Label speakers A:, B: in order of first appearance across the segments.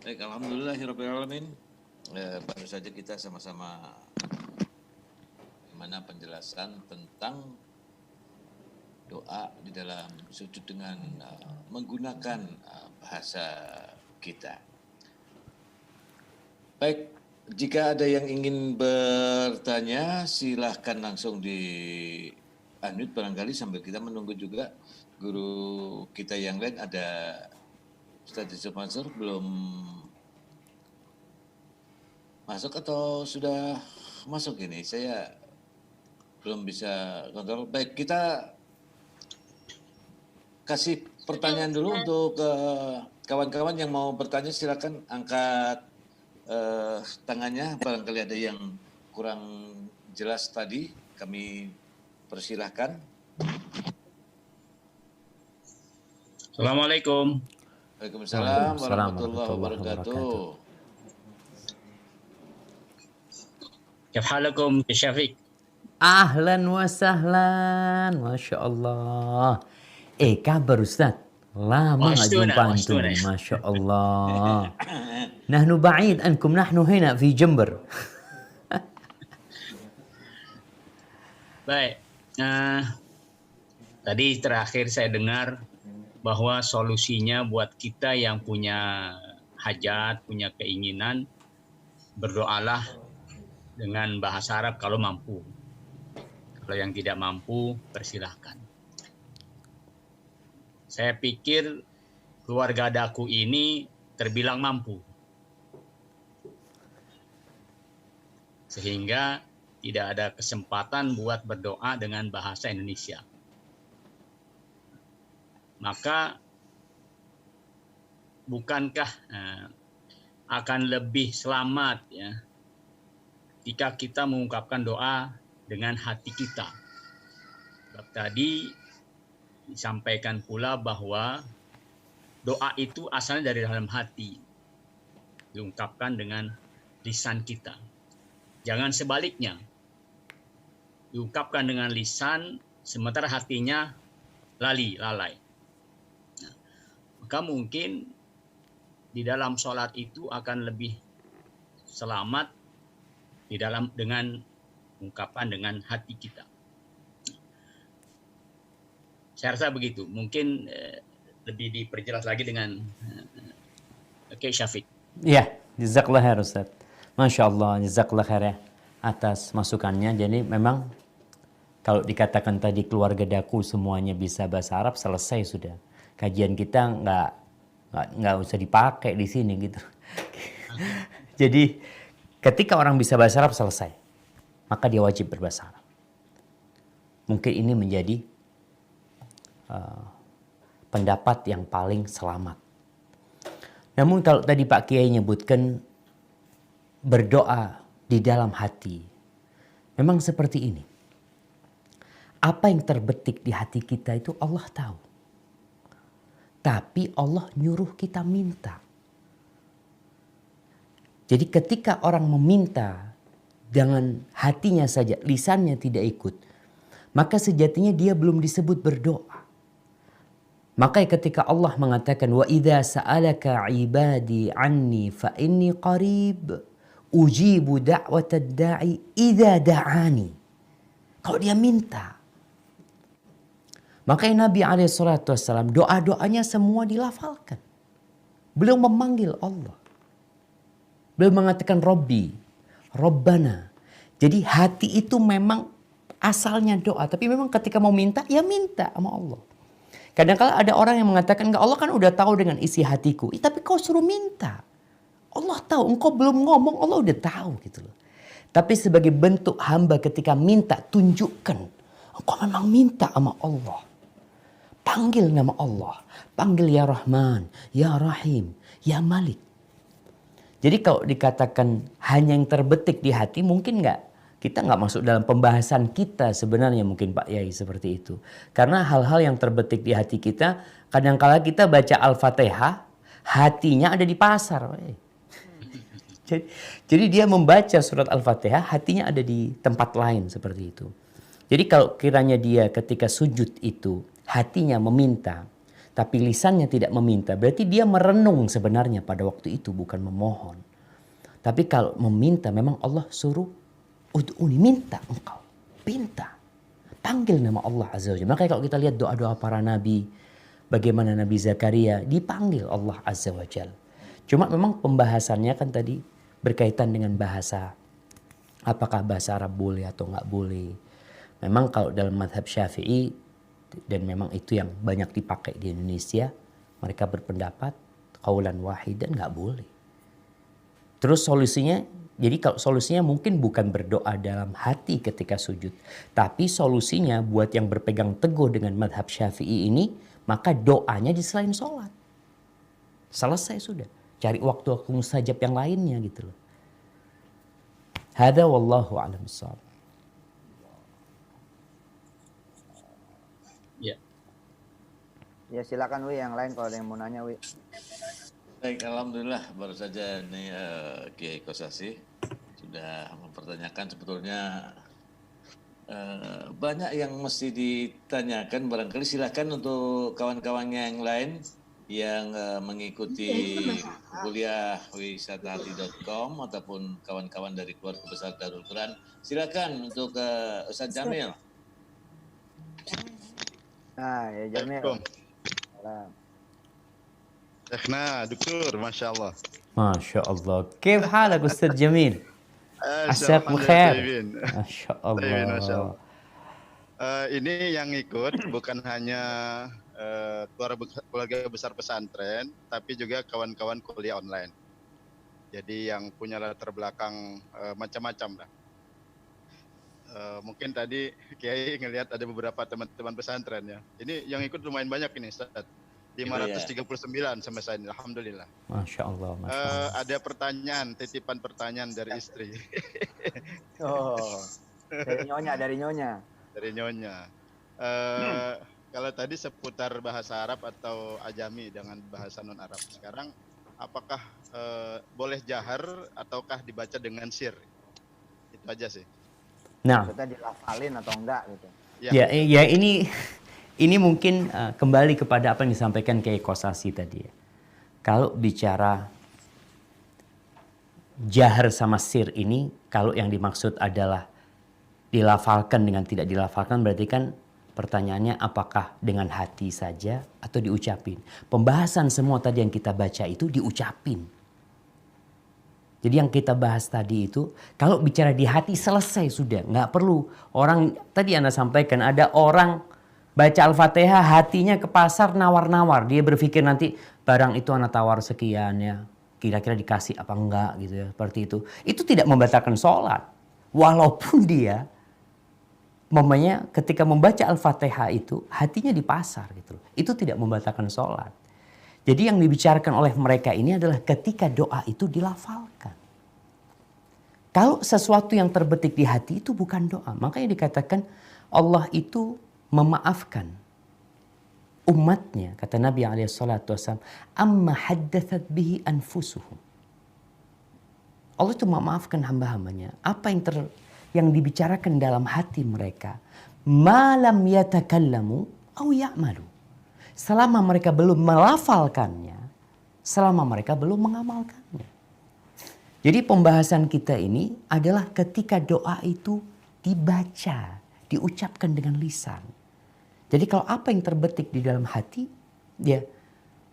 A: Baik, alhamdulillahirrahmanirrahim. Baru saja kita sama-sama mana penjelasan tentang doa di dalam sujud dengan menggunakan bahasa kita. Baik, jika ada yang ingin bertanya, silahkan langsung di unmute barangkali sambil kita menunggu juga guru kita yang lain. Ada Ustadz Yusuf Mansur belum masuk atau sudah masuk ini? Saya belum bisa kontrol. Baik, kita kasih pertanyaan dulu untuk kawan-kawan yang mau bertanya, silakan angkat tangannya. Barangkali ada yang kurang jelas tadi, kami persilahkan.
B: Assalamualaikum.
A: Waalaikumsalam warahmatullahi wabarakatuh.
B: Kif halakum ya Syafiq?
C: Ahlan wa sahlan, Masya Allah. Kabar Ustaz? Lama nggak jumpa antum, Masya Allah. Nahnu ba'id ankum, nahnu hina fi Jember.
B: Baik, tadi terakhir saya dengar bahwa solusinya buat kita yang punya hajat, punya keinginan, berdoalah dengan bahasa Arab kalau mampu. Kalau yang tidak mampu, persilahkan. Saya pikir keluarga Daku ini terbilang mampu. Sehingga tidak ada kesempatan buat berdoa dengan bahasa Indonesia. Maka bukankah akan lebih selamat ya jika kita mengungkapkan doa dengan hati kita. Sebab tadi disampaikan pula bahwa doa itu asalnya dari dalam hati, diungkapkan dengan lisan kita. Jangan sebaliknya, diungkapkan dengan lisan sementara hatinya lalai. Nah, maka mungkin di dalam sholat itu akan lebih selamat di dalam dengan ungkapan dengan hati kita. Saya rasa begitu. Mungkin lebih diperjelas lagi dengan Syafiq.
C: Ya, jazakallah khair Ustaz. Masya Allah, jazakallah khair ya atas masukannya. Jadi memang kalau dikatakan tadi keluarga Daku semuanya bisa bahasa Arab, selesai sudah. Kajian kita nggak usah dipakai di sini gitu. Jadi ketika orang bisa bahasa Arab, selesai. Maka dia wajib berbahasa Arab. Mungkin ini menjadi pendapat yang paling selamat. Namun kalau tadi Pak Kiai nyebutkan berdoa di dalam hati, memang seperti ini. Apa yang terbetik di hati kita itu Allah tahu. Tapi Allah nyuruh kita minta. Jadi ketika orang meminta dengan hatinya saja, lisannya tidak ikut, maka sejatinya dia belum disebut berdoa. Maka ketika Allah mengatakan wa idza sa'alaka 'ibadi 'anni fa inni qarib ujibu da'watad da'i idza da'ani. Kalau dia minta, makanya Nabi SAW doa-doanya semua dilafalkan. Beliau memanggil Allah. Beliau mengatakan Robbi, Robbana. Jadi hati itu memang asalnya doa. Tapi memang ketika mau minta, ya minta sama Allah. Kadang-kadang ada orang yang mengatakan, enggak, Allah kan udah tahu dengan isi hatiku. Tapi kau suruh minta. Allah tahu, engkau belum ngomong, Allah udah tahu gitu loh. Tapi sebagai bentuk hamba ketika minta, tunjukkan. Engkau memang minta sama Allah. Panggil nama Allah. Panggil ya Rahman, ya Rahim, ya Malik. Jadi kalau dikatakan hanya yang terbetik di hati, mungkin enggak. Kita nggak masuk dalam pembahasan kita sebenarnya mungkin Pak Yai seperti itu. Karena hal-hal yang terbetik di hati kita, kadang-kala kita baca Al-Fatihah, hatinya ada di pasar. Jadi dia membaca surat Al-Fatihah, hatinya ada di tempat lain seperti itu. Jadi kalau kiranya dia ketika sujud itu, hatinya meminta, tapi lisannya tidak meminta, berarti dia merenung sebenarnya pada waktu itu, bukan memohon. Tapi kalau meminta, memang Allah suruh, ud'uni, minta engkau, pinta. Panggil nama Allah Azza wa Jalla. Makanya kalau kita lihat doa-doa para nabi, bagaimana Nabi Zakaria dipanggil Allah Azza wa Jalla. Cuma memang pembahasannya kan tadi berkaitan dengan bahasa. Apakah bahasa Arab boleh atau nggak boleh. Memang kalau dalam mazhab Syafi'i, dan memang itu yang banyak dipakai di Indonesia, mereka berpendapat qaulan wahidan nggak boleh. Terus solusinya, jadi kalau solusinya mungkin bukan berdoa dalam hati ketika sujud. Tapi solusinya buat yang berpegang teguh dengan madhab Syafi'i ini, maka doanya di selain sholat. Selesai sudah. Cari waktu-waktu mustajab yang lainnya gitu loh. Hada wallahu a'lam bishawab.
B: Ya.
D: Ya silakan Wi, yang lain kalau ada yang mau nanya Wi.
A: Baik, alhamdulillah baru saja nih Kiai Kosasi sudah mempertanyakan sebetulnya banyak yang mesti ditanyakan, barangkali silakan untuk kawan-kawannya yang lain yang mengikuti kuliah wisatahati.com ataupun kawan-kawan dari keluarga besar Darul Quran, silakan untuk Ustaz Jamil.
D: Nah, ya Jamil.
E: شيخنا دكتور ما شاء الله.
C: ما شاء الله. كيف حالك أستاذ جميل؟ عساك
E: الحمد لله
C: بخير.
E: طيبين.
C: ما شاء
E: طيبين ما شاء
C: الله.
E: الله. Ini yang ikut bukan hanya keluarga besar pesantren, tapi juga kawan-kawan kuliah online. Jadi yang punya latar belakang macam-macam lah. Mungkin tadi Kiai ngelihat ada beberapa teman-teman pesantren ya. Ini yang ikut lumayan banyak ini Ustaz. 539 sampai saat ini, alhamdulillah.
C: Masya Allah. Masya Allah.
E: Ada pertanyaan, titipan pertanyaan dari istri.
D: Oh, dari nyonya.
E: Dari nyonya. Kalau tadi seputar bahasa Arab atau ajami dengan bahasa non Arab, sekarang apakah boleh jahar ataukah dibaca dengan sir? Itu aja sih.
C: Nah,
D: Maksudnya dilafalin atau enggak gitu.
C: ya ini mungkin kembali kepada apa yang disampaikan Kiai Kosasi tadi ya. Kalau bicara jahar sama sir ini, kalau yang dimaksud adalah dilafalkan dengan tidak dilafalkan, berarti kan pertanyaannya apakah dengan hati saja atau diucapin. Pembahasan semua tadi yang kita baca itu diucapin. Jadi yang kita bahas tadi itu, kalau bicara di hati selesai sudah. Nggak perlu orang, tadi Anda sampaikan ada orang baca Al-Fatihah hatinya ke pasar nawar-nawar. Dia berpikir nanti barang itu anak tawar sekian ya. Kira-kira dikasih apa enggak gitu ya. Seperti itu. Itu tidak membatalkan sholat. Walaupun dia momennya ketika membaca Al-Fatihah itu hatinya di pasar gitu. Itu tidak membatalkan sholat. Jadi yang dibicarakan oleh mereka ini adalah ketika doa itu dilafalkan. Kalau sesuatu yang terbetik di hati itu bukan doa. Makanya dikatakan Allah itu memaafkan umatnya. Kata Nabi SAW, amma haddathat bihi anfusuhum. Allah itu memaafkan hamba-hambanya. Apa yang dibicarakan dalam hati mereka. Malam yatakallamu au ya'malu. Selama mereka belum melafalkannya, selama mereka belum mengamalkannya. Jadi pembahasan kita ini adalah ketika doa itu dibaca, diucapkan dengan lisan. Jadi kalau apa yang terbetik di dalam hati, ya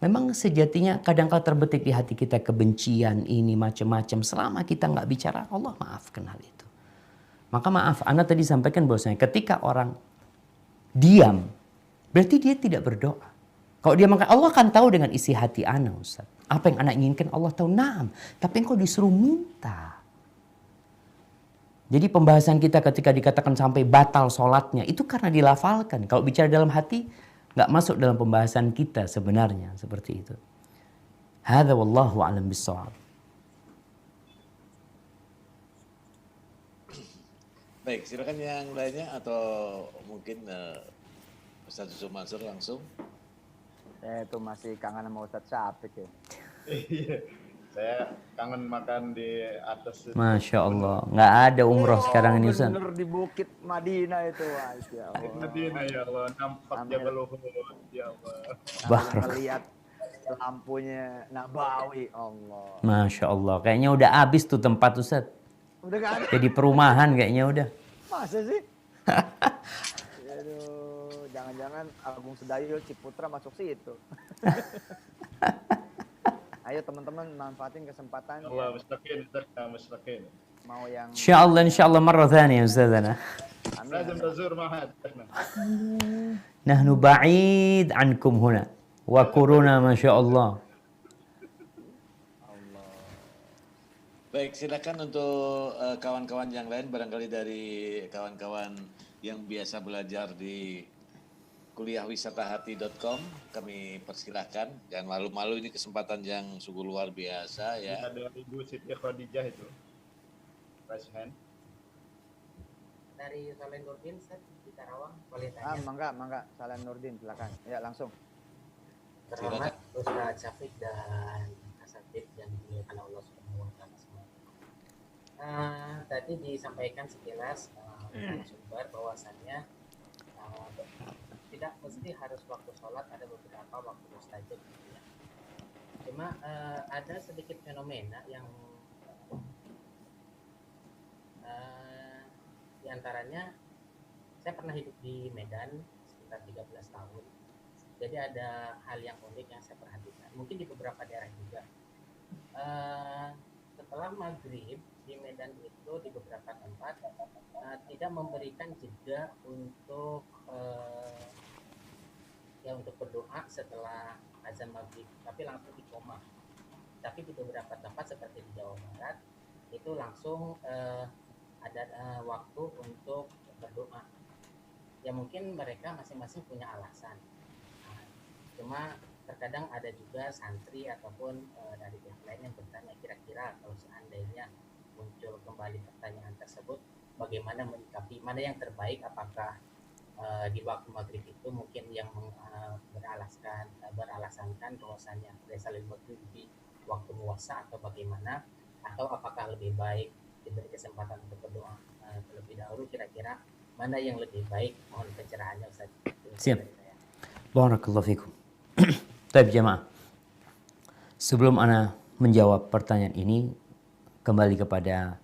C: memang sejatinya kadang-kadang terbetik di hati kita kebencian ini macam-macam. Selama kita nggak bicara, Allah maafkan hal itu. Maka maaf, Anda tadi sampaikan bahwasanya ketika orang diam, berarti dia tidak berdoa. Kalau dia makan, Allah akan tahu dengan isi hati Anda, Ustaz. Apa yang Anda inginkan Allah tahu. Naam, tapi engkau disuruh minta. Jadi pembahasan kita ketika dikatakan sampai batal sholatnya, itu karena dilafalkan. Kalau bicara dalam hati, nggak masuk dalam pembahasan kita sebenarnya. Seperti itu. Hadza wallahu a'lam bishawab.
A: Baik, silakan yang lainnya atau mungkin Ustaz Yusuf Mansur langsung.
D: Saya itu masih kangen sama Ustadz Syafiq ya.
E: Saya kangen makan di atas itu.
C: Masya Allah. Nggak ada umroh sekarang ini Ustaz.
D: Bener di Bukit Madinah itu, Masya
E: Di
D: Allah.
E: Madinah ya Allah, nampak
D: Sambil-
E: Jabal Uhud ya Allah.
C: Barak.
D: Melihat lampunya Nabawi, Allah.
C: Masya Allah. Kayaknya udah habis tuh tempat Ustaz.
D: Udah kan?
C: Jadi perumahan kayaknya udah.
D: Masa sih? Aduh, jangan-jangan Agung Sedayo Ciputra masuk situ. Ayo teman-teman manfaatin kesempatan
E: Allah mustaqim, mustaqim.
D: mau yang
C: Insya Allah marrah thaniya Ustazana.
D: amin.
E: لازم نزور معهد.
C: Nahnu ba'id ankum huna. Wa kuruna Masya Allah.
A: Baik, silakan untuk kawan-kawan yang lain, barangkali dari kawan-kawan yang biasa belajar di kuliahwisatahati.com, kami persilahkan. Jangan malu-malu, ini kesempatan yang sungguh luar biasa ya.
E: Ada Ibu Siti Khadijah itu. Raise hand.
F: Dari Saleh Nurdin, Ustaz, di Karawang, boleh tanya.
D: Mangga, Salam Nurdin, silakan. Ya, langsung.
F: Terhormat Ustaz Syafiq dan Asatid yang dimuliakan Allah Subhanahu wa taala semua. Tadi disampaikan sekilas sumber bahwasannya tidak mesti harus waktu sholat, ada beberapa waktu mustajab gitu ya. Cuma ada sedikit fenomena yang diantaranya saya pernah hidup di Medan sekitar 13 tahun. Jadi ada hal yang unik yang saya perhatikan. Mungkin di beberapa daerah juga. Setelah maghrib di Medan itu di beberapa tempat tidak memberikan jeda untuk untuk berdoa setelah azan maghrib, tapi langsung diqomah. Tapi di beberapa tempat seperti di Jawa Barat itu langsung ada waktu untuk berdoa. Ya mungkin mereka masing-masing punya alasan. Cuma terkadang ada juga santri ataupun dari pihak lain yang bertanya, kira-kira kalau seandainya muncul kembali pertanyaan tersebut, bagaimana menyikapi, mana yang terbaik, apakah di waktu maghrib itu mungkin yang beralasankan bahwasanya saling maghrib di waktu puasa atau bagaimana, atau apakah lebih baik diberi kesempatan untuk berdoa terlebih dahulu, kira-kira mana yang lebih baik? Mohon pencerahannya Ustaz.
C: Siap. Barakallahu fikum. Baik jemaah. Sebelum ana menjawab pertanyaan ini, kembali kepada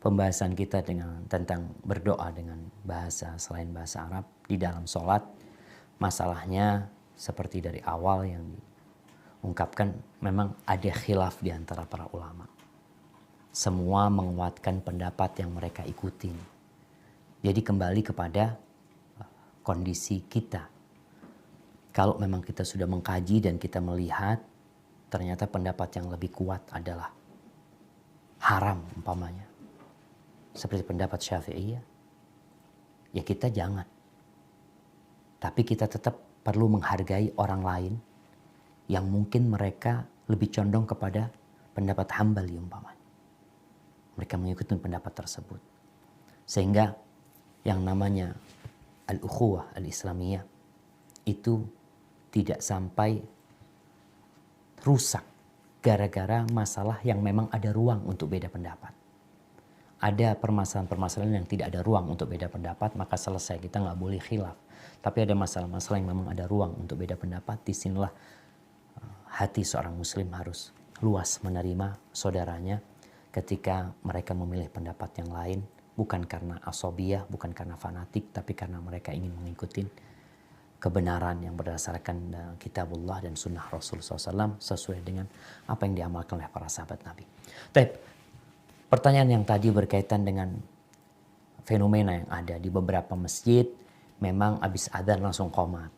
C: pembahasan kita tentang berdoa dengan bahasa selain bahasa Arab di dalam sholat. Masalahnya seperti dari awal yang diungkapkan, memang ada khilaf di antara para ulama. Semua menguatkan pendapat yang mereka ikutin. Jadi kembali kepada kondisi kita. Kalau memang kita sudah mengkaji dan kita melihat ternyata pendapat yang lebih kuat adalah haram umpamanya, seperti pendapat Syafi'iyah, ya kita jangan. Tapi kita tetap perlu menghargai orang lain yang mungkin mereka lebih condong kepada pendapat Hambali umpamanya. Mereka mengikuti pendapat tersebut. Sehingga yang namanya al-ukhuwah al-islamiyah itu tidak sampai rusak gara-gara masalah yang memang ada ruang untuk beda pendapat. Ada permasalahan-permasalahan yang tidak ada ruang untuk beda pendapat, maka selesai, kita nggak boleh khilaf. Tapi ada masalah-masalah yang memang ada ruang untuk beda pendapat, disinilah hati seorang muslim harus luas menerima saudaranya ketika mereka memilih pendapat yang lain, bukan karena asobiyah, bukan karena fanatik, tapi karena mereka ingin mengikuti kebenaran yang berdasarkan kitabullah dan sunnah Rasul SAW sesuai dengan apa yang diamalkan oleh para sahabat Nabi. Tapi pertanyaan yang tadi berkaitan dengan fenomena yang ada di beberapa masjid, memang habis adzan langsung qomat.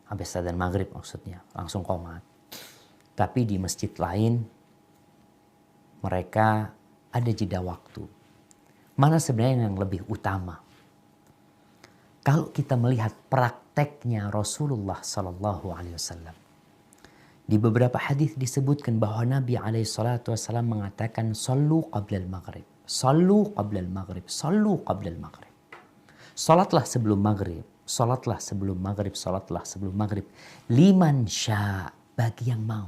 C: Habis adzan maghrib maksudnya, langsung qomat. Tapi di masjid lain, mereka ada jeda waktu. Mana sebenarnya yang lebih utama? Kalau kita melihat prakteknya Rasulullah Sallallahu Alaihi Wasallam, di beberapa hadis disebutkan bahwa Nabi Alaihi Wasallam mengatakan, "Sallu qabla al-maghrib, sallu qabla al-maghrib, sallu qabla al-maghrib." Salatlah sebelum maghrib, salatlah sebelum maghrib, salatlah sebelum maghrib. Liman sya, bagi yang mau.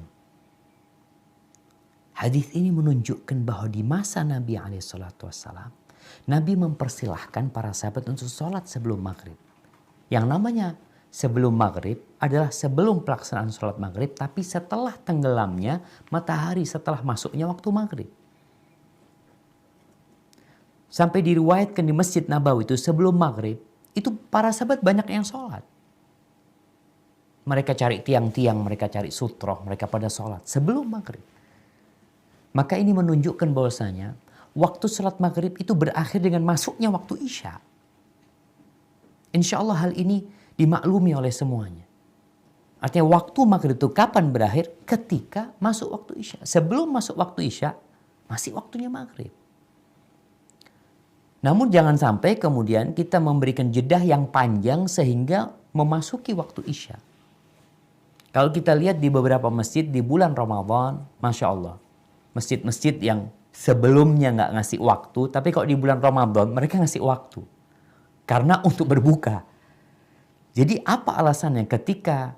C: Hadis ini menunjukkan bahwa di masa Nabi SAW, Nabi mempersilahkan para sahabat untuk sholat sebelum maghrib. Yang namanya sebelum maghrib adalah sebelum pelaksanaan sholat maghrib, tapi setelah tenggelamnya matahari, setelah masuknya waktu maghrib. Sampai diriwayatkan di Masjid Nabawi itu sebelum maghrib, itu para sahabat banyak yang sholat. Mereka cari tiang-tiang, mereka cari sutroh, mereka pada sholat sebelum maghrib. Maka ini menunjukkan bahwasanya waktu sholat maghrib itu berakhir dengan masuknya waktu isya. Insya Allah hal ini dimaklumi oleh semuanya. Artinya waktu maghrib itu kapan berakhir? Ketika masuk waktu isya. Sebelum masuk waktu isya, masih waktunya maghrib. Namun jangan sampai kemudian kita memberikan jedah yang panjang sehingga memasuki waktu isya. Kalau kita lihat di beberapa masjid di bulan Ramadan, Masya Allah. Masjid-masjid yang sebelumnya nggak ngasih waktu, tapi kalau di bulan Ramadan mereka ngasih waktu. Karena untuk berbuka. Jadi apa alasannya ketika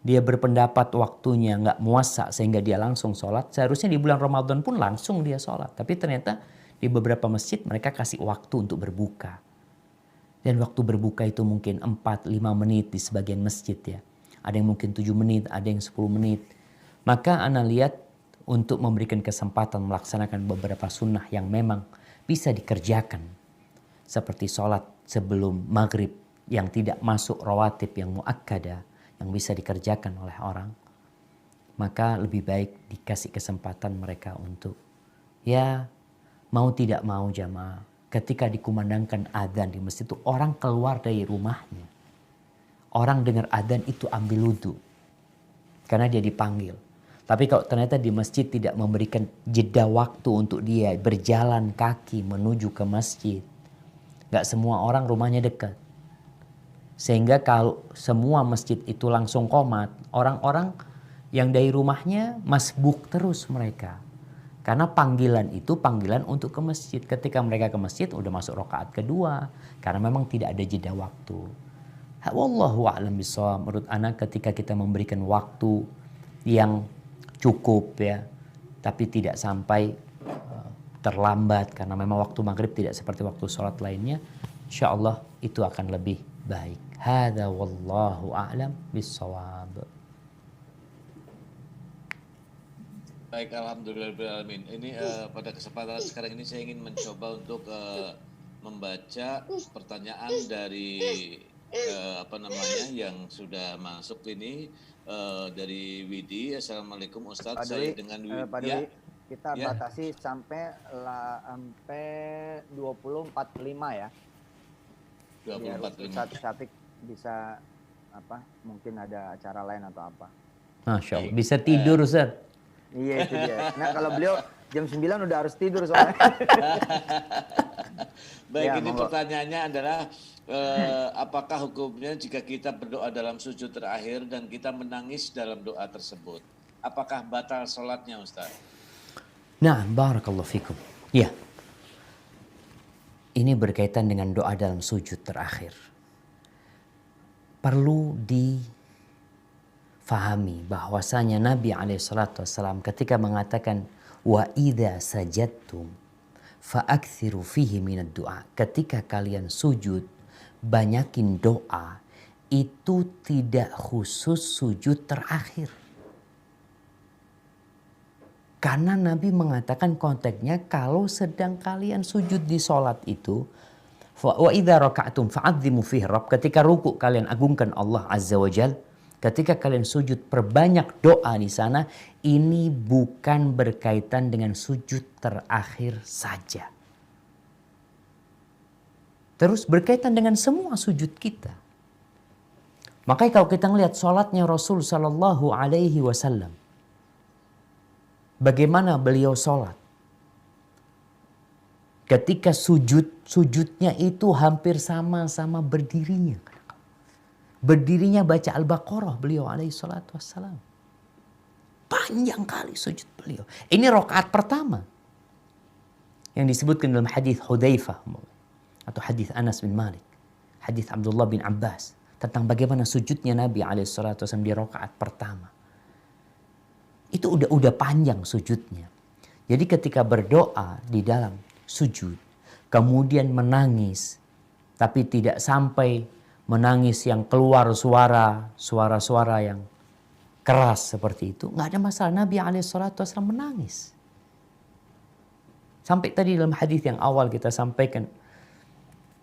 C: dia berpendapat waktunya nggak muasa sehingga dia langsung sholat, seharusnya di bulan Ramadan pun langsung dia sholat. Tapi ternyata di beberapa masjid mereka kasih waktu untuk berbuka. Dan waktu berbuka itu mungkin 4-5 menit di sebagian masjid ya. Ada yang mungkin 7 menit, ada yang 10 menit. Maka ana lihat untuk memberikan kesempatan melaksanakan beberapa sunnah yang memang bisa dikerjakan. Seperti sholat sebelum maghrib yang tidak masuk rawatib yang muakkada yang bisa dikerjakan oleh orang. Maka lebih baik dikasih kesempatan mereka untuk ya mau tidak mau jamaah. Ketika dikumandangkan adzan di masjid itu orang keluar dari rumahnya. Orang dengar adzan itu ambil wudu. Karena dia dipanggil. Tapi kalau ternyata di masjid tidak memberikan jeda waktu untuk dia berjalan kaki menuju ke masjid. Gak semua orang rumahnya dekat. Sehingga kalau semua masjid itu langsung qomat, orang-orang yang dari rumahnya masbuk terus mereka. Karena panggilan itu panggilan untuk ke masjid. Ketika mereka ke masjid udah masuk rakaat kedua. Karena memang tidak ada jeda waktu. Wallahu a'lam bishawab. Menurut anak ketika kita memberikan waktu yang cukup ya. Tapi tidak sampai terlambat. Karena memang waktu maghrib tidak seperti waktu sholat lainnya. Insya Allah itu akan lebih baik. Hada wallahu a'lam bishawab.
A: Baik, alhamdulillahirrahmanirrahim. Ini pada kesempatan sekarang ini saya ingin mencoba untuk membaca pertanyaan dari yang sudah masuk ini dari Widi. Assalamualaikum Ustadz. Saya dengan Widi.
D: Pak Dwi, kita batasi sampai 20.45 ya.
A: 20.45.
D: Satu Syafiq bisa mungkin ada acara lain atau apa.
C: Masya Allah. Bisa tidur Ustaz.
D: Iya itu dia. Nah kalau beliau jam 9 udah harus tidur soalnya.
A: Baik,
D: Ya,
A: ini
D: monggo.
A: pertanyaannya adalah apakah hukumnya jika kita berdoa dalam sujud terakhir dan kita menangis dalam doa tersebut? Apakah batal sholatnya Ustaz?
C: Nah, barakallahu fikum. Ya. Ini berkaitan dengan doa dalam sujud terakhir. Perlu difahami bahwasanya Nabi SAW ketika mengatakan wa idza sajadtum fa'aktsiru fihi minad du'a. Ketika kalian sujud, banyakin doa. Itu tidak khusus sujud terakhir. Karena Nabi mengatakan konteksnya kalau sedang kalian sujud di sholat itu, wa idza raka'tum fa'azzimu fihi rabb. Ketika ruku kalian agungkan Allah Azza wa Jal. Ketika kalian sujud perbanyak doa di sana. Ini bukan berkaitan dengan sujud terakhir saja. Terus berkaitan dengan semua sujud kita. Makanya kalau kita melihat sholatnya Rasul Sallallahu Alaihi Wasallam. Bagaimana beliau sholat? Ketika sujudnya itu hampir sama-sama berdirinya. Berdirinya baca Al-Baqarah beliau alaihi salatu wassalam. Panjang kali sujud beliau. Ini rakaat pertama. Yang disebutkan dalam hadis Hudzaifah atau hadis Anas bin Malik. Hadis Abdullah bin Abbas. Tentang bagaimana sujudnya Nabi alaihi salatu wassalam di rakaat pertama. itu udah panjang sujudnya. Jadi ketika berdoa di dalam sujud, kemudian menangis, tapi tidak sampai menangis yang keluar suara-suara yang keras seperti itu, nggak ada masalah. Nabi SAW menangis. Sampai tadi dalam hadis yang awal kita sampaikan,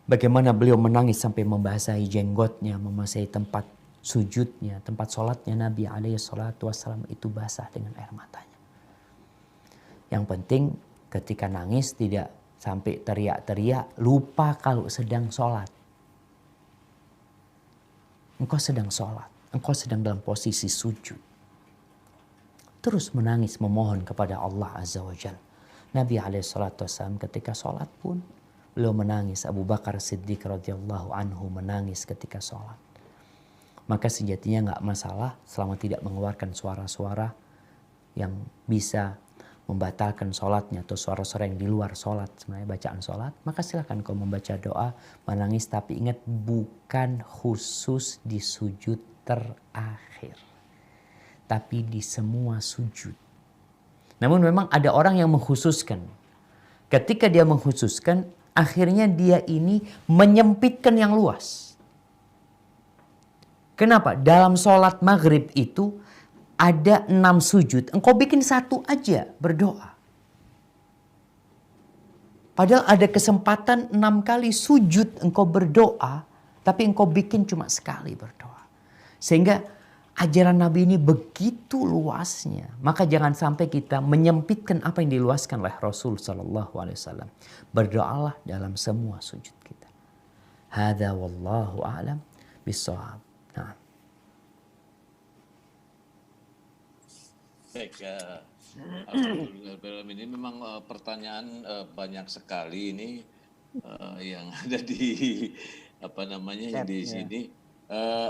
C: bagaimana beliau menangis sampai membasahi jenggotnya, membasahi tempat sujudnya, tempat sholatnya Nabi SAW itu basah dengan air matanya. Yang penting ketika nangis tidak sampai teriak-teriak, lupa kalau sedang sholat. Engkau sedang sholat, engkau sedang dalam posisi sujud. Terus menangis memohon kepada Allah Azza wa Jalla. Nabi SAW ketika sholat pun beliau menangis. Abu Bakar Siddiq radhiyallahu anhu menangis ketika sholat. Maka sejatinya nggak masalah selama tidak mengeluarkan suara-suara yang bisa membatalkan sholatnya atau suara-suara yang di luar sholat sebenarnya bacaan sholat, maka silakan kau membaca doa menangis, tapi ingat bukan khusus di sujud terakhir, tapi di semua sujud. Namun memang ada orang yang mengkhususkan. Ketika dia mengkhususkan, akhirnya dia ini menyempitkan yang luas. Kenapa? Dalam sholat maghrib itu ada 6 sujud, engkau bikin 1 aja berdoa. Padahal ada kesempatan 6 kali sujud engkau berdoa, tapi engkau bikin cuma sekali berdoa. Sehingga ajaran Nabi ini begitu luasnya. Maka jangan sampai kita menyempitkan apa yang diluaskan oleh Rasul SAW. Berdoalah dalam semua sujud kita. Hadza wallahu a'lam bishawab. Nah.
A: Baik, Alhamdulillah ini memang pertanyaan banyak sekali ini yang ada di yang di sini.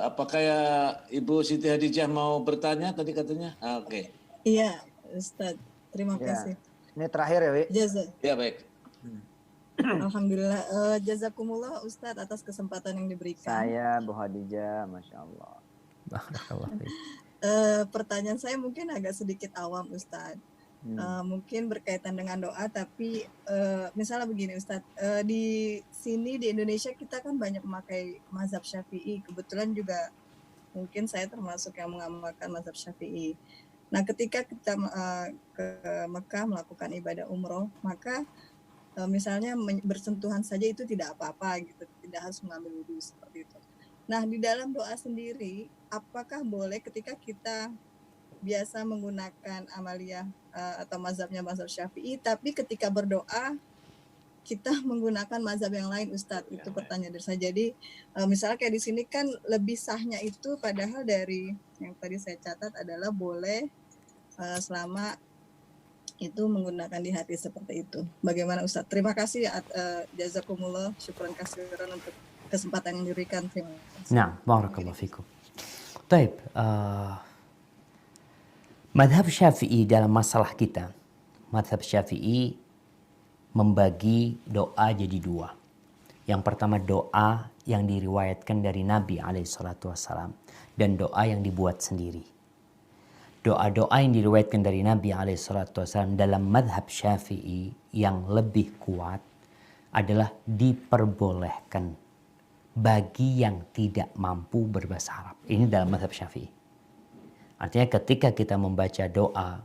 A: Apakah ya Ibu Siti Hadijah mau bertanya tadi katanya? Oke.
G: Iya, Ustadz. Terima kasih.
D: Ini terakhir ya, Wi?
A: Ya, baik.
G: Alhamdulillah. Jazakumullah Ustadz atas kesempatan yang diberikan.
D: Saya Bu Hadijah, Masya Allah.
G: Pertanyaan saya mungkin agak sedikit awam Ustadz. Mungkin berkaitan dengan doa, tapi misalnya begini Ustadz, di sini di Indonesia kita kan banyak memakai mazhab Syafi'i. Kebetulan juga mungkin saya termasuk yang mengamalkan mazhab Syafi'i. Nah, ketika kita ke Mekah melakukan ibadah umroh, maka misalnya bersentuhan saja itu tidak apa-apa gitu, tidak harus mengambil wudhu seperti itu. Nah, di dalam doa sendiri, apakah boleh ketika kita biasa menggunakan amaliyah atau mazhabnya mazhab Syafi'i, tapi ketika berdoa kita menggunakan mazhab yang lain, Ustadz? Itu pertanyaan dari saya. Jadi misalnya kayak di sini kan lebih sahnya itu, padahal dari yang tadi saya catat adalah boleh selama itu menggunakan di hati seperti itu. Bagaimana Ustadz? Terima kasih, jazakumullah, syukran kasiran untuk kesempatan yang diberikan. Terima kasih.
C: Nah, barakallahu fikum. Baik, madhab Syafi'i dalam masalah kita, madhab Syafi'i membagi doa jadi 2. Yang pertama doa yang diriwayatkan dari Nabi SAW dan doa yang dibuat sendiri. Doa-doa yang diriwayatkan dari Nabi SAW dalam madhab Syafi'i yang lebih kuat adalah diperbolehkan bagi yang tidak mampu berbahasa Arab. Ini dalam mazhab Syafi'i. Artinya ketika kita membaca doa,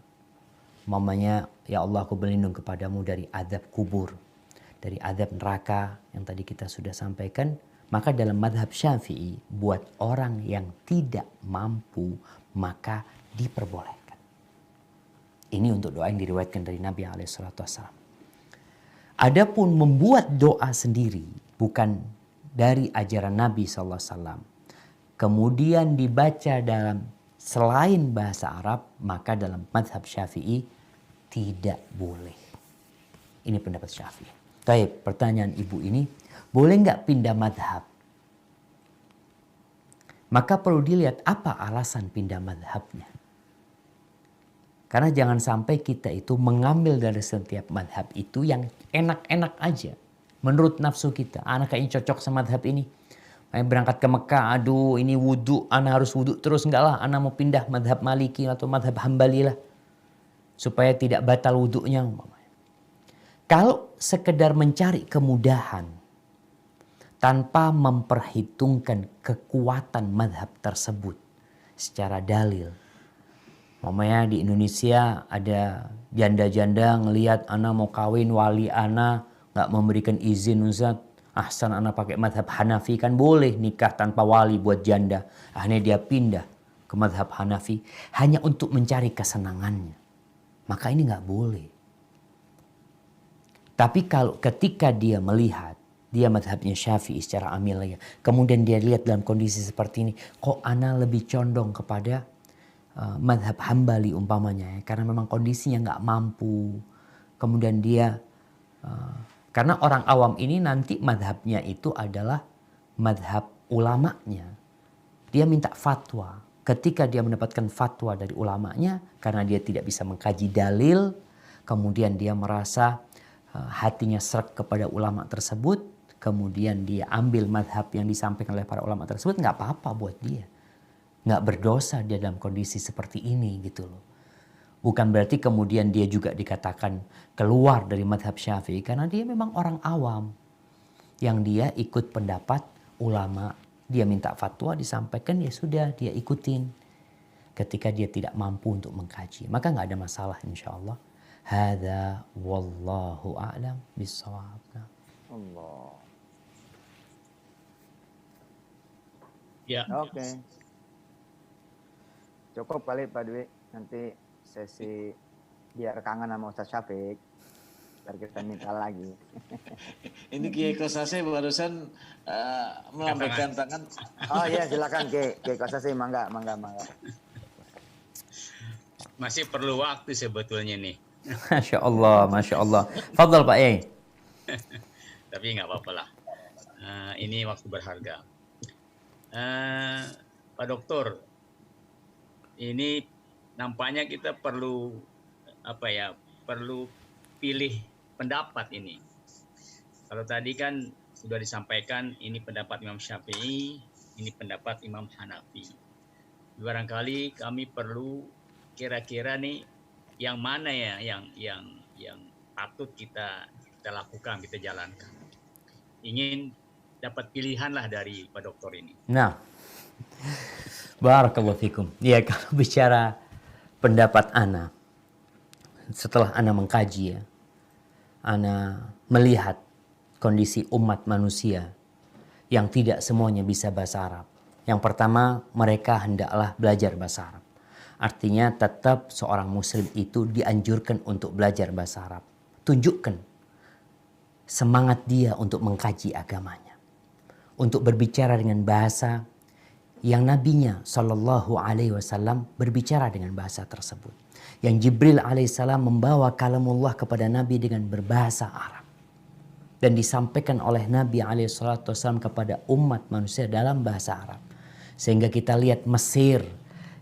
C: mamanya ya Allah aku berlindung kepadamu dari azab kubur, dari azab neraka yang tadi kita sudah sampaikan, maka dalam mazhab Syafi'i buat orang yang tidak mampu maka diperbolehkan. Ini untuk doa yang diriwayatkan dari Nabi SAW. Adapun membuat doa sendiri bukan dari ajaran Nabi SAW, kemudian dibaca dalam selain bahasa Arab, maka dalam mazhab Syafi'i tidak boleh. Ini pendapat Syafi'i. Baik, pertanyaan ibu ini, boleh nggak pindah mazhab? Maka perlu dilihat apa alasan pindah mazhabnya. Karena jangan sampai kita itu mengambil dari setiap mazhab itu yang enak-enak aja. Menurut nafsu kita, anak kayaknya cocok sama madhab ini. Berangkat ke Mekah, aduh ini wudhu, anak harus wudhu terus. Enggak lah, anak mau pindah madhab Maliki atau madhab Hambali lah. supaya tidak batal wudhunya. Kalau sekedar mencari kemudahan tanpa memperhitungkan kekuatan madhab tersebut secara dalil. Mamanya di Indonesia ada janda-janda ngelihat ana mau kawin, wali ana nggak memberikan izin, Ustaz. Ahsan ana pakai madhab Hanafi, kan boleh nikah tanpa wali buat janda. Akhirnya dia pindah ke madhab Hanafi hanya untuk mencari kesenangannya. Maka ini nggak boleh. Tapi kalau ketika dia melihat dia madhabnya Syafi'i secara amilnya, kemudian dia lihat dalam kondisi seperti ini, kok ana lebih condong kepada madhab Hambali umpamanya ya, karena memang kondisinya nggak mampu. Kemudian dia karena orang awam ini nanti madhabnya itu adalah madhab ulamanya. Dia minta fatwa. Ketika dia mendapatkan fatwa dari ulamanya, karena dia tidak bisa mengkaji dalil, kemudian dia merasa hatinya serak kepada ulama tersebut, kemudian dia ambil madhab yang disampaikan oleh para ulama tersebut, nggak apa-apa buat dia. Nggak berdosa dia dalam kondisi seperti ini gitu loh. Bukan berarti kemudian dia juga dikatakan keluar dari madhab Syafi'i, karena dia memang orang awam yang dia ikut pendapat ulama. Dia minta fatwa disampaikan, ya sudah dia ikutin. Ketika dia tidak mampu untuk mengkaji, maka nggak ada masalah insya Allah. Hadza wallahu a'lam bissawab.
D: Allah.
B: Ya.
D: Oke. Cukup kali Pak Dwi. Nanti sesi biar kangen sama Ustaz Syafiq. Biar kita minta lagi.
A: Ini Kiai Kosase barusan melambaikan tangan.
D: Oh iya silakan Kiai Kosase, mangga.
B: Masih perlu waktu sebetulnya nih.
C: Masya Allah, Masya Allah. Fadal Pak Yai.
B: Tapi nggak apa-apa lah. Ini waktu berharga. Pak Dokter, ini nampaknya kita perlu perlu pilih pendapat ini. Kalau tadi kan sudah disampaikan ini pendapat Imam Syafi'i, ini pendapat Imam Hanafi. Barangkali kami perlu kira-kira nih yang mana ya yang patut kita lakukan, kita jalankan. Ingin dapat pilihan lah dari Pak Dokter ini.
C: Nah, barakallahu fikum. Ya, kalau bicara pendapat ana, setelah ana mengkaji ya, ana melihat kondisi umat manusia yang tidak semuanya bisa bahasa Arab. Yang pertama, mereka hendaklah belajar bahasa Arab. Artinya tetap seorang muslim itu dianjurkan untuk belajar bahasa Arab. Tunjukkan semangat dia untuk mengkaji agamanya. Untuk berbicara dengan bahasa yang nabinya Shallallahu Alaihi Wasallam berbicara dengan bahasa tersebut. Yang Jibril alaihissalam membawa kalamullah kepada Nabi dengan berbahasa Arab. Dan disampaikan oleh Nabi alaihissalam kepada umat manusia dalam bahasa Arab. Sehingga kita lihat Mesir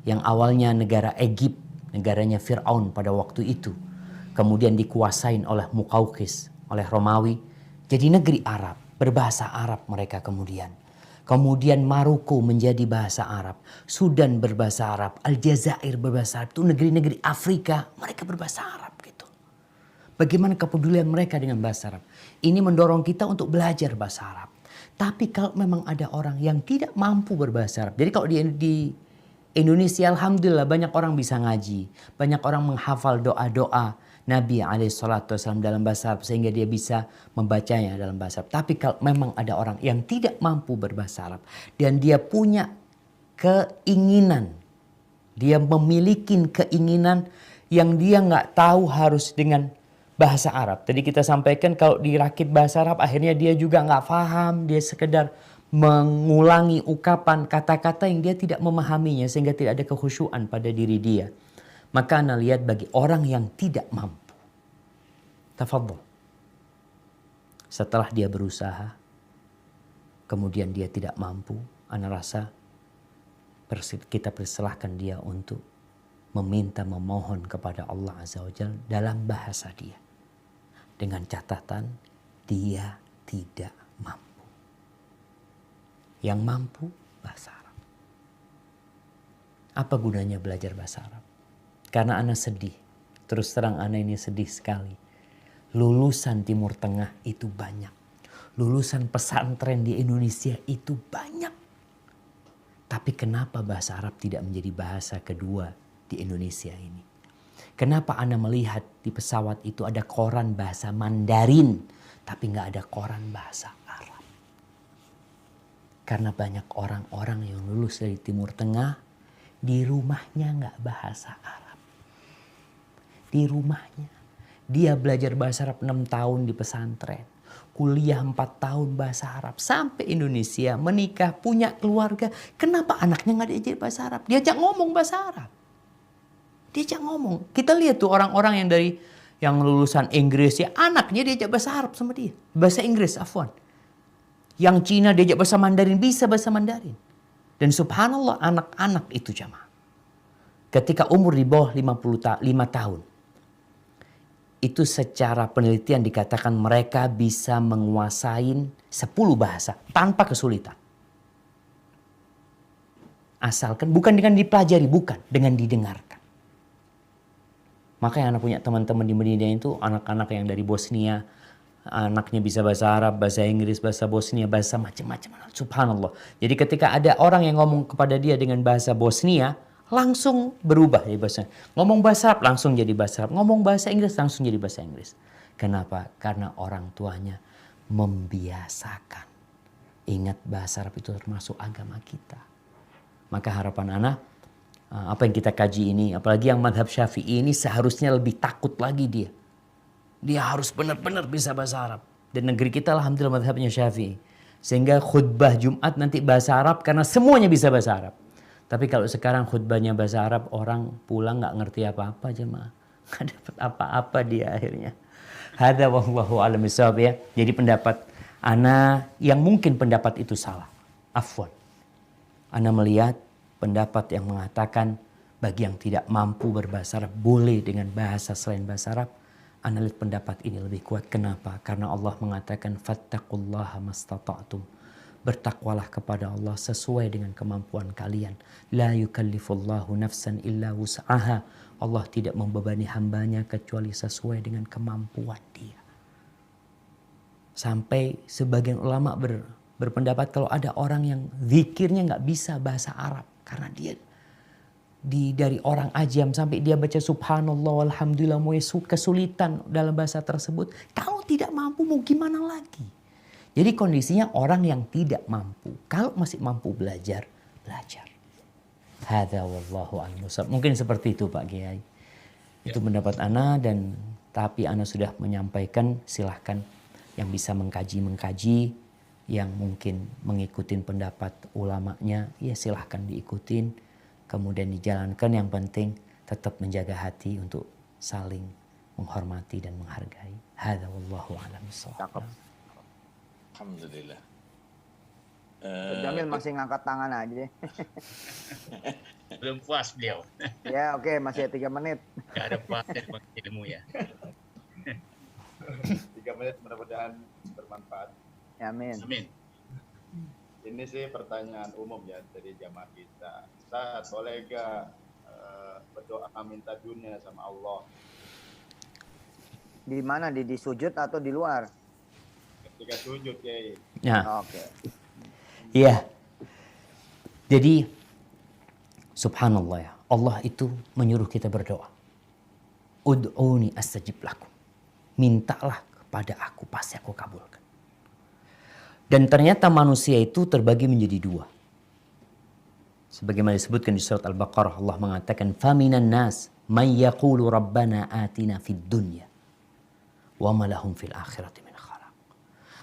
C: yang awalnya negara Egypt, negaranya Fir'aun pada waktu itu. Kemudian dikuasain oleh Muqawqis, oleh Romawi. Jadi negeri Arab, berbahasa Arab mereka kemudian. Kemudian Maroko menjadi bahasa Arab. Sudan berbahasa Arab. Aljazair berbahasa Arab. Itu negeri-negeri Afrika, mereka berbahasa Arab gitu. Bagaimana kepedulian mereka dengan bahasa Arab. Ini mendorong kita untuk belajar bahasa Arab. Tapi kalau memang ada orang yang tidak mampu berbahasa Arab. Jadi kalau di Indonesia alhamdulillah banyak orang bisa ngaji. Banyak orang menghafal doa-doa Nabi SAW dalam bahasa Arab sehingga dia bisa membacanya dalam bahasa Arab. Tapi kalau memang ada orang yang tidak mampu berbahasa Arab dan dia punya keinginan, dia memiliki keinginan yang dia nggak tahu harus dengan bahasa Arab. Tadi kita sampaikan kalau dirakit bahasa Arab akhirnya dia juga nggak paham, dia sekedar mengulangi ucapan kata-kata yang dia tidak memahaminya sehingga tidak ada kekhusyuan pada diri dia. Maka ana lihat bagi orang yang tidak mampu, tafadhol. Setelah dia berusaha, kemudian dia tidak mampu, ana rasa kita persilahkan dia untuk meminta, memohon kepada Allah Azza wa Jalla dalam bahasa dia. Dengan catatan dia tidak mampu. Yang mampu bahasa Arab. Apa gunanya belajar bahasa Arab? Karena ana sedih Terus terang ana ini sedih sekali. Lulusan Timur Tengah itu banyak. Lulusan pesantren di Indonesia itu banyak. Tapi kenapa bahasa Arab tidak menjadi bahasa kedua di Indonesia ini? Kenapa ana melihat di pesawat itu ada koran bahasa Mandarin, tapi nggak ada koran bahasa Arab? Karena banyak orang-orang yang lulus dari Timur Tengah, di rumahnya nggak bahasa Arab. Di rumahnya. Dia belajar bahasa Arab 6 tahun di pesantren. Kuliah 4 tahun bahasa Arab. Sampai Indonesia, menikah, punya keluarga. Kenapa anaknya nggak diajar bahasa Arab? Diajak ngomong bahasa Arab. Diajak ngomong. Kita lihat tuh orang-orang yang lulusan Inggris, ya anaknya diajak bahasa Arab sama dia. Bahasa Inggris, afwan. Yang Cina diajak bahasa Mandarin, bisa bahasa Mandarin. Dan subhanallah anak-anak itu jamaah. Ketika umur di bawah 5 tahun. Itu secara penelitian dikatakan mereka bisa menguasai 10 bahasa tanpa kesulitan. Asalkan bukan dengan dipelajari, bukan dengan didengarkan. Makanya anak punya teman-teman di Medina itu anak-anak yang dari Bosnia, anaknya bisa bahasa Arab, bahasa Inggris, bahasa Bosnia, bahasa macam-macam. Subhanallah. Jadi ketika ada orang yang ngomong kepada dia dengan bahasa Bosnia, langsung berubah jadi bahasa. Ngomong bahasa Arab langsung jadi bahasa Arab. Ngomong bahasa Inggris langsung jadi bahasa Inggris. Kenapa? Karena orang tuanya membiasakan. Ingat bahasa Arab itu termasuk agama kita. Maka harapan ana, apa yang kita kaji ini, apalagi yang madhab Syafi'i ini seharusnya lebih takut lagi dia. Dia harus benar-benar bisa bahasa Arab. Dan negeri kita alhamdulillah madhabnya Syafi'i. Sehingga khutbah Jumat nanti bahasa Arab karena semuanya bisa bahasa Arab. Tapi kalau sekarang khutbahnya bahasa Arab, orang pulang nggak ngerti apa-apa jemaah. Nggak dapat apa-apa dia akhirnya. Hadza wallahu a'lam bishawab ya. Jadi pendapat ana yang mungkin pendapat itu salah. Afwan. Ana melihat pendapat yang mengatakan bagi yang tidak mampu berbahasa Arab boleh dengan bahasa selain bahasa Arab. Ana lihat pendapat ini lebih kuat. Kenapa? Karena Allah mengatakan fattaqullaha mastata'tum. Bertakwalah kepada Allah sesuai dengan kemampuan kalian. La yukallifullahu nafsan illa wus'aha. Allah tidak membebani hambanya kecuali sesuai dengan kemampuan dia. Sampai sebagian ulama berpendapat kalau ada orang yang zikirnya nggak bisa bahasa Arab. Karena dia dari orang ajam sampai dia baca subhanallah walhamdulillah mau kesulitan dalam bahasa tersebut. Kalau tidak mampu mau gimana lagi? Jadi kondisinya orang yang tidak mampu. Kalau masih mampu belajar. Hadza wallahu a'lam. Mungkin seperti itu Pak Kiai. Itu pendapat ana dan tapi ana sudah menyampaikan, silahkan yang bisa mengkaji, yang mungkin mengikuti pendapat ulamanya, ya silahkan diikutin. Kemudian dijalankan, yang penting tetap menjaga hati untuk saling menghormati dan menghargai. Hadza wallahu a'lam bishawab.
A: Alhamdulillah.
D: Jamil masih ngangkat tangan aja.
B: Belum puas beliau.
D: Ya oke, masih 3 menit.
B: Gak ada puasnya ilmu ya.
E: 3 menit mudah-mudahan bermanfaat.
D: Amin.
B: Amin.
E: Ini sih pertanyaan umum ya dari jamaah kita. Ustaz, boleh gak berdoa minta dunia sama Allah?
D: Di mana? Di sujud atau di luar?
E: Ketika sujud, Kiai.
C: Nah,
D: Oke.
C: iya. Jadi subhanallah ya, Allah itu menyuruh kita berdoa. Ud'uni astajib lakum. Mintalah kepada aku, pasti aku kabulkan. Dan ternyata manusia itu terbagi menjadi 2. Sebagaimana disebutkan di surat Al-Baqarah, Allah mengatakan, "Faminan nas may yaqulu rabbana atina fid dunya wa ma lahum fil akhirati min khalaq."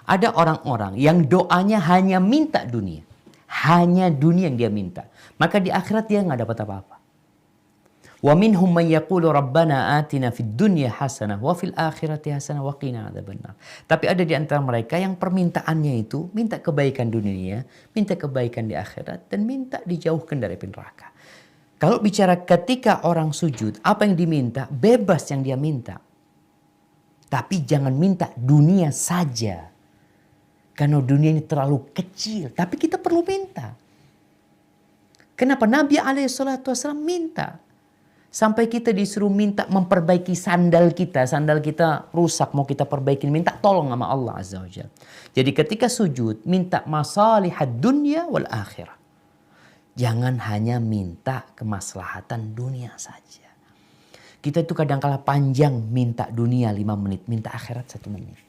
C: Ada orang-orang yang doanya hanya minta dunia. Hanya dunia yang dia minta. Maka di akhirat dia nggak dapat apa-apa. Wa minhum man yaqulu rabbana atina fid dunya hasanah wa fil akhirati hasanah wa qina adzabannar. Tapi ada di antara mereka yang permintaannya itu minta kebaikan dunia, minta kebaikan di akhirat dan minta dijauhkan dari api neraka. Kalau bicara ketika orang sujud, apa yang diminta? Bebas yang dia minta. Tapi jangan minta dunia saja. Karena dunia ini terlalu kecil. Tapi kita perlu minta. Kenapa? Nabi SAW minta. Sampai kita disuruh minta memperbaiki sandal kita rusak mau kita perbaiki, minta tolong sama Allah Azza wa Jalla. Jadi ketika sujud minta masalihad dunya wal akhirah. Jangan hanya minta kemaslahatan dunia saja. Kita itu kadang-kala panjang minta dunia 5 menit, minta akhirat 1 menit.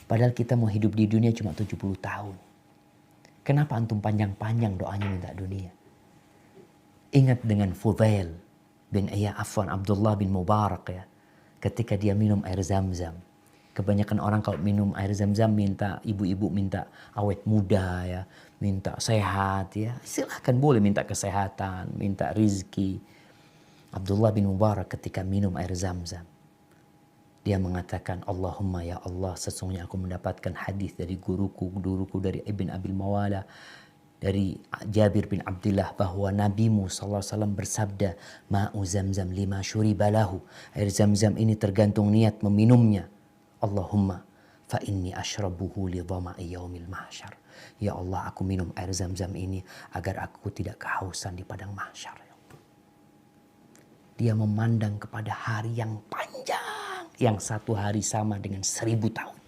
C: Padahal kita mau hidup di dunia cuma 70 tahun. Kenapa antum panjang-panjang doanya minta dunia? Ingat dengan Fudail bin Abdullah bin Mubarak ya. Ketika dia minum air zam-zam. Kebanyakan orang kalau minum air zam-zam minta, ibu-ibu minta awet muda ya. Minta sehat ya. Silahkan boleh minta kesehatan, minta rizki. Abdullah bin Mubarak ketika minum air zam-zam. Dia mengatakan, Allahumma ya Allah, sesungguhnya aku mendapatkan hadis dari guruku dari Ibn Abil Mawala, dari Jabir bin Abdullah bahwa Nabimu SAW bersabda, Ma'u zamzam lima syuribalahu. Air zam-zam ini tergantung niat meminumnya. Allahumma fa inni ashrabuhu li dhama'i yaumil mahsyar. Ya Allah, aku minum air zam-zam ini agar aku tidak kehausan di padang mahsyar. Dia memandang kepada hari yang panjang, yang 1 hari sama dengan 1000 tahun.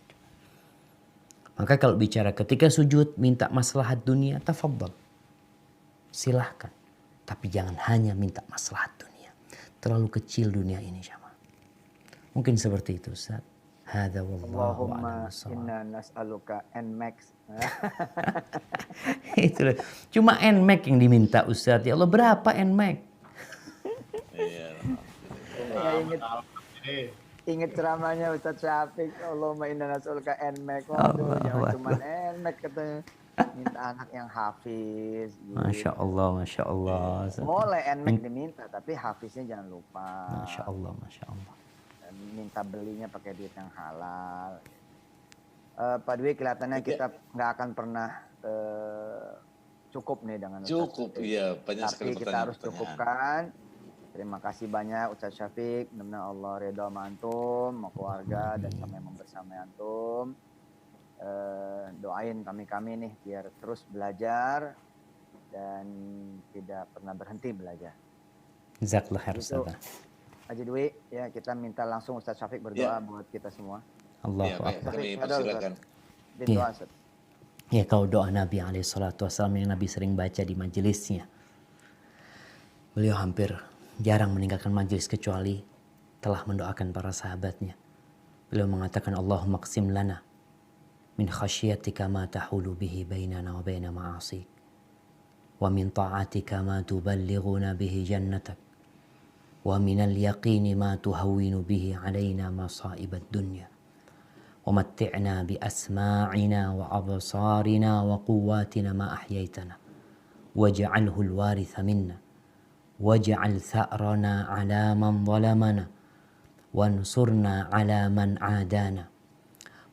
C: Maka kalau bicara ketika sujud minta maslahat dunia, tafadhal. Silahkan. Tapi jangan hanya minta maslahat dunia. Terlalu kecil dunia ini, jamaah. Mungkin seperti itu, Ustaz. Hadza wallahu a'lam.
D: Allahumma inna nas'aluka NMAX.
C: Itulah. Cuma NMAX yang diminta, Ustaz. Ya Allah, berapa NMAX?
A: Iya.
D: Ingat ceramahnya Ustadz Syafiq, Allahumma inna nas'aluka NMAX. Waduh, jangan cuma NMAX katanya. Minta anak yang hafiz. Gitu.
C: Masya Allah, Masya Allah.
D: Boleh NMAX diminta, tapi hafiznya jangan lupa.
C: Masya Allah, Masya Allah.
D: Dan minta belinya pakai duit yang halal. Pak Dwi, kelihatannya kita nggak akan pernah cukup nih dengan Ustadz
A: Cukup,
D: Syafiq.
A: iya. Banyak sekali
D: Tapi kita harus cukupkan. Terima kasih banyak Ustadz Syafiq. Mudah-mudahan Allah ridha sama antum, sama keluarga, dan kami bersama antum. Doain kami nih biar terus belajar dan tidak pernah berhenti belajar.
C: Jazakallah khair, Ustaz.
D: Haji Dwi, ya kita minta langsung Ustadz Syafiq berdoa buat kita semua.
C: Allahu
A: Ya,
C: Akbar.
A: kami persilakan.
D: Doa, Ustadz.
C: Ya, kalau doa Nabi SAW yang Nabi sering baca di majelisnya. Beliau hampir jarang meninggalkan majelis kecuali telah mendoakan para sahabatnya. Beliau mengatakan, Allahumma qsim lana min khasyiatika ma tahulu bihi bainana wa baina ma'asik. Wa min ta'atika ma tuballighuna bihi jannatak. Wa min al-yaqini ma tuhawwinu bihi alaina masa'ibad dunya. Wa matti'na bi asma'ina wa absarina wa quwwatina ma ahyaytana. Waj'alhu al-waritha minna. Waj'al tha'rana 'ala man zalamana wansurna 'ala man 'adana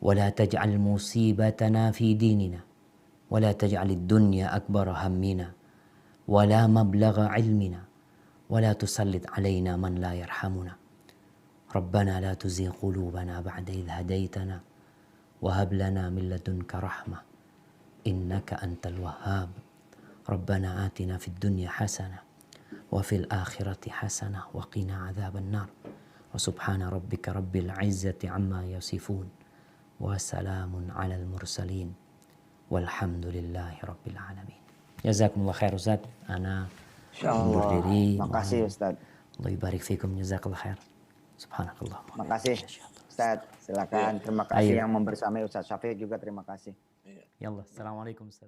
C: wa la taj'al musibatana fi dinina wa la taj'al ad-dunya akbara hammina wa la mablagha 'ilmina wa la tusallit 'alaina man la yarhamuna. Rabbana la tuzigh qulubana ba'da idh hadaytana wa hab lana min ladunka rahmah innaka antal wahhab. Rabbana atina fid dunya hasanah وفي الآخرة حسنة وقنا عذاب النار وسبحان ربك رب العزة عما يصفون وسلام على المرسلين والحمد لله رب العالمين. جزاكم الله خير Ustaz. Ana undur diri.
D: Makasih Ustaz.
C: Allah barik fikum. Jazakallah khair. Subhanakallah.
D: Makasih Ustaz. Silakan. Terima kasih yang membersamai Ustaz Syafiq juga terima kasih.
C: Ya Allah. Assalamualaikum Ustaz.